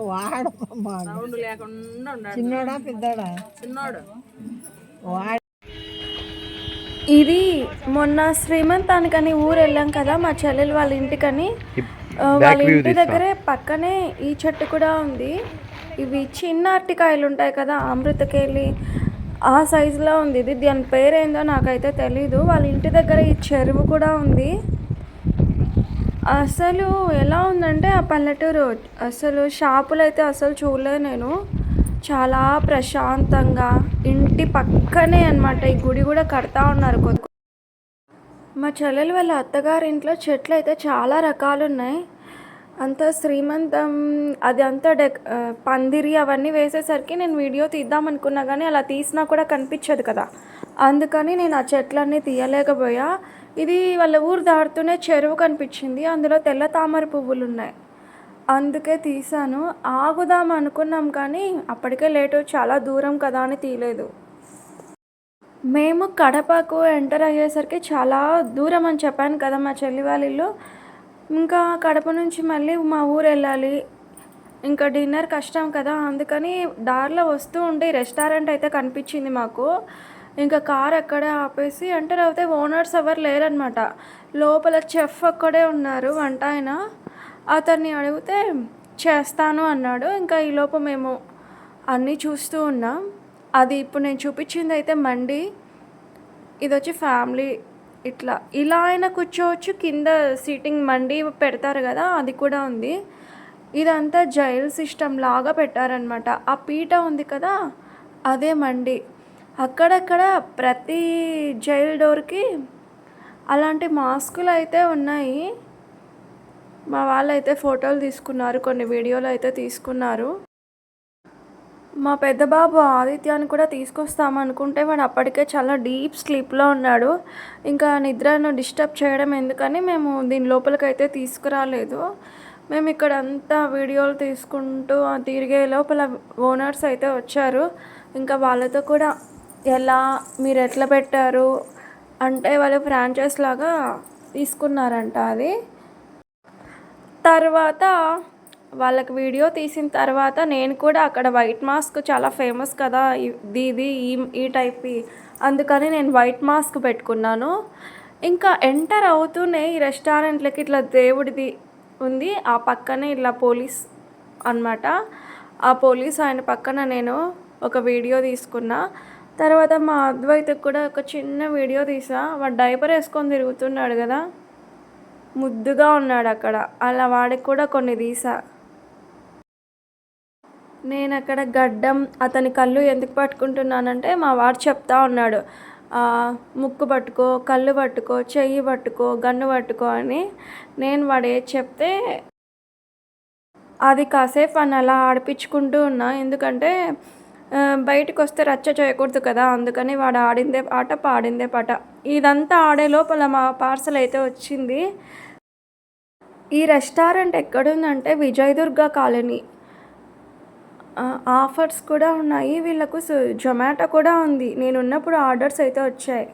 వాడు సౌండ్ లేకుండా ఉండాలి. చిన్నోడా పెద్దోడా? చిన్నోడు. వాడు ఇది మొన్న శ్రీమంతానికని ఊరు వెళ్ళాం కదా మా చెల్లెలు వాళ్ళ ఇంటికని. వాళ్ళ ఇంటి దగ్గరే పక్కనే ఈ చెట్టు కూడా ఉంది. ఇవి చిన్న అరటికాయలు ఉంటాయి కదా, అమృతకేళి ఆ సైజులో ఉంది ఇది. దాని పేరేందో నాకైతే తెలీదు. వాళ్ళ ఇంటి దగ్గర ఈ చెరువు కూడా ఉంది. అసలు ఎలా ఉందంటే ఆ పల్లెటూరు, అసలు షాపులు అయితే అసలు చూడలేదు నేను. చాలా ప్రశాంతంగా ఇంటి పక్కనే అన్నమాట. ఈ గుడి కూడా కడతా ఉన్నారు కొత్త. మా చెల్లెలు వాళ్ళ అత్తగారి ఇంట్లో చెట్లు అయితే చాలా రకాలు ఉన్నాయి. అంతా శ్రీమంతం అది అంతా పందిరి అవన్నీ వేసేసరికి నేను వీడియో తీద్దాం అనుకున్నా కానీ అలా తీసినా కూడా కనిపించదు కదా, అందుకని నేను ఆ చెట్లన్నీ తీయలేకపోయా. ఇది వాళ్ళ ఊరు దాటుతూనే చెరువు కనిపించింది, అందులో తెల్ల తామర పువ్వులు ఉన్నాయి, అందుకే తీసాను. ఆగుదాం అనుకున్నాం కానీ అప్పటికే లేటు, చాలా దూరం కదా అని తీయలేదు. మేము కడపకు ఎంటర్ అయ్యేసరికి చాలా దూరం అని చెప్పాను కదా మా చెల్లి వాళ్ళ ఇల్లు. ఇంకా కడప నుంచి మళ్ళీ మా ఊరు వెళ్ళాలి, ఇంకా డిన్నర్ కష్టం కదా, అందుకని దారిలో వస్తూ ఉంటే రెస్టారెంట్ అయితే కనిపించింది మాకు. ఇంకా కార్ అక్కడే ఆపేసి ఎంటర్ అవుతే ఓనర్స్ ఎవరు లేరనమాట. లోపల చెఫ్ అక్కడే ఉన్నారు, వంట ఆయన. అతన్ని అడిగితే చేస్తాను అన్నాడు. ఇంకా ఈలోపు మేము అన్నీ చూస్తూ ఉన్నాం. అది ఇప్పుడు నేను చూపించింది అయితే మండి. ఇది వచ్చి ఫ్యామిలీ, ఇట్లా ఇలా అయినా కూర్చోవచ్చు, కింద సీటింగ్ మండి పెడతారు కదా అది కూడా ఉంది. ఇదంతా జైల్ సిస్టమ్ లాగా పెట్టారనమాట. ఆ పీట ఉంది కదా అదే మండి. అక్కడక్కడ ప్రతి జైల్ డోర్కి అలాంటి మాస్కులు అయితే ఉన్నాయి. మా వాళ్ళు అయితే ఫోటోలు తీసుకున్నారు, కొన్ని వీడియోలు అయితే తీసుకున్నారు. మా పెద్ద బాబు ఆదిత్యాన్ని కూడా తీసుకొస్తామనుకుంటే వాడు అప్పటికే చాలా డీప్ స్లీప్లో ఉన్నాడు. ఇంకా నిద్రను డిస్టర్బ్ చేయడం ఎందుకని మేము దీని లోపలికైతే తీసుకురాలేదు. మేము ఇక్కడ అంతా వీడియోలు తీసుకుంటూ తిరిగే లోపల ఓనర్స్ అయితే వచ్చారు. ఇంకా వాళ్ళతో కూడా మీరు ఎట్లా పెట్టారు అంటే వాళ్ళు ఫ్రాంచైజ్ లాగా తీసుకున్నారంట అది. తర్వాత వాళ్ళకి వీడియో తీసిన తర్వాత నేను కూడా అక్కడ వైట్ మాస్క్ చాలా ఫేమస్ కదా ఇది ఈ టైప్, అందుకని నేను వైట్ మాస్క్ పెట్టుకున్నాను. ఇంకా ఎంటర్ అవుతూనే ఈ రెస్టారెంట్లకి ఇట్లా దేవుడిది ఉంది, ఆ పక్కనే ఇలా పోలీస్ అన్నమాట. ఆ పోలీస్ ఆయన పక్కన నేను ఒక వీడియో తీసుకున్నా. తర్వాత మా అద్వైతకు కూడా ఒక చిన్న వీడియో తీసా. వాడు డైపర్ వేసుకొని తిరుగుతున్నాడు కదా, ముద్దుగా ఉన్నాడు అక్కడ, అలా వాడికి కూడా కొన్ని తీసా. నేను అక్కడ గడ్డం, అతని కళ్ళు ఎందుకు పట్టుకుంటున్నానంటే మా వాడు చెప్తా ఉన్నాడు, ముక్కు పట్టుకో, కళ్ళు పట్టుకో, చెయ్యి పట్టుకో, గన్ను పట్టుకో అని. నేను వాడు ఏది చెప్తే అది కాసేపు అని అలా ఆడిపించుకుంటూ ఉన్నా, ఎందుకంటే బయటకు వస్తే రచ్చ చేయకూడదు కదా, అందుకని వాడు ఆడిందే పాట పాడిందే పాట. ఇదంతా ఆడే లోపల మా పార్సల్ అయితే వచ్చింది. ఈ రెస్టారెంట్ ఎక్కడుందంటే విజయదుర్గ కాలనీ. ఆఫర్స్ కూడా ఉన్నాయి వీళ్ళకు, జొమాటో కూడా ఉంది. నేను ఉన్నప్పుడు ఆర్డర్స్ అయితే వచ్చాయి.